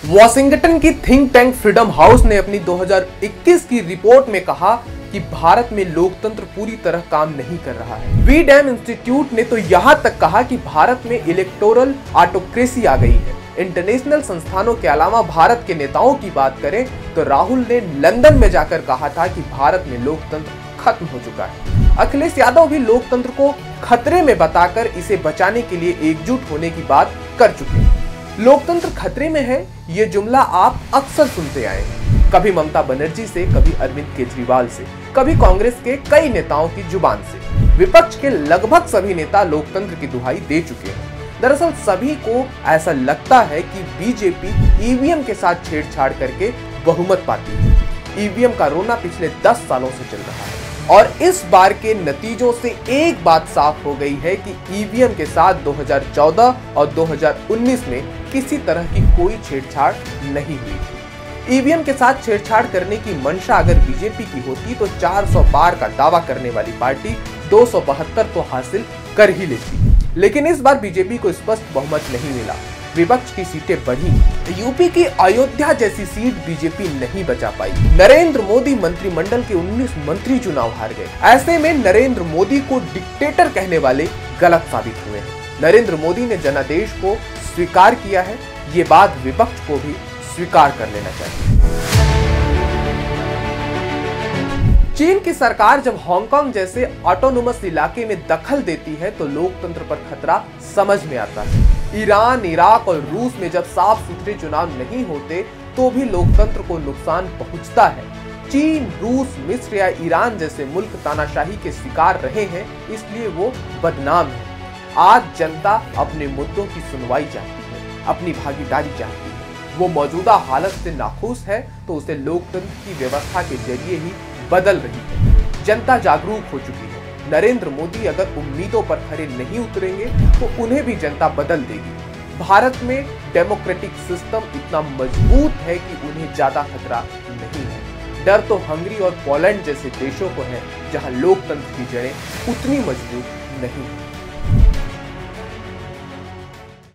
Washington की think tank freedom house ने अपनी 2021 की रिपोर्ट में कहा कि भारत में लोकतंत्र पूरी तरह काम नहीं कर रहा है। वी-डैम इंस्टीट्यूट ने तो यहां तक कहा कि भारत में इलेक्टोरल ऑटोक्रेसी आ गई है। इंटरनेशनल संस्थानों के अलावा भारत के नेताओं की बात करें तो राहुल ने लंदन में जाकर कहा था कि भारत में लोकतंत्र खत्म हो चुका है। अखिलेश यादव भी लोकतंत्र को खतरे में बताकर इसे बचाने के लिए एकजुट होने की बात कर चुके हैं। लोकतंत्र खतरे में है, ये जुमला आप अक्सर सुनते आए हैं, कभी ममता बनर्जी से, कभी अरविंद केजरीवाल से, कभी कांग्रेस के कई नेताओं की जुबान से। विपक्ष के लगभग सभी नेता लोकतंत्र की दुहाई दे चुके हैं। दरअसल सभी को ऐसा लगता है कि बीजेपी ईवीएम के साथ छेड़छाड़ करके बहुमत पाती है। ईवीएम का रोना पिछले 10 सालों से चल रहा है और इस बार के नतीजों से एक बात साफ हो गई है कि ईवीएम के साथ 2014 और 2019 में किसी तरह की कोई छेड़छाड़ नहीं हुई थी। ईवीएम के साथ छेड़छाड़ करने की मंशा अगर बीजेपी की होती तो 400 पार का दावा करने वाली पार्टी 272 तो हासिल कर ही लेती। लेकिन इस बार बीजेपी को स्पष्ट बहुमत नहीं मिला, विपक्ष की सीटें बढ़ी। यूपी की अयोध्या जैसी सीट बीजेपी नहीं बचा पाई। नरेंद्र मोदी मंत्रिमंडल के 19 मंत्री चुनाव हार गए। ऐसे में नरेंद्र मोदी को डिक्टेटर कहने वाले गलत साबित हुए हैं। नरेंद्र मोदी ने जनादेश को स्वीकार किया है, ये बात विपक्ष को भी स्वीकार कर लेना चाहिए। चीन की सरकार जब हांगकांग जैसे ऑटोनोमस इलाके में दखल देती है तो लोकतंत्र पर खतरा समझ में आता है। ईरान, इराक और रूस में जब साफ सुथरे चुनाव नहीं होते तो भी लोकतंत्र को नुकसान पहुंचता है। चीन, रूस, मिस्र या ईरान जैसे मुल्क तानाशाही के शिकार रहे हैं, इसलिए वो बदनाम है। आज जनता अपने मुद्दों की सुनवाई चाहती है, अपनी भागीदारी चाहती है। वो मौजूदा हालत से नाखुश है तो उसे लोकतंत्र की व्यवस्था के जरिए ही बदल रही है। जनता जागरूक हो चुकी है। नरेंद्र मोदी अगर उम्मीदों पर खरे नहीं उतरेंगे तो उन्हें भी जनता बदल देगी। भारत में डेमोक्रेटिक सिस्टम इतना मजबूत है कि उन्हें ज्यादा खतरा नहीं है। डर तो हंगरी और पोलैंड जैसे देशों को है जहां लोकतंत्र की जड़ें उतनी मजबूत नहीं है।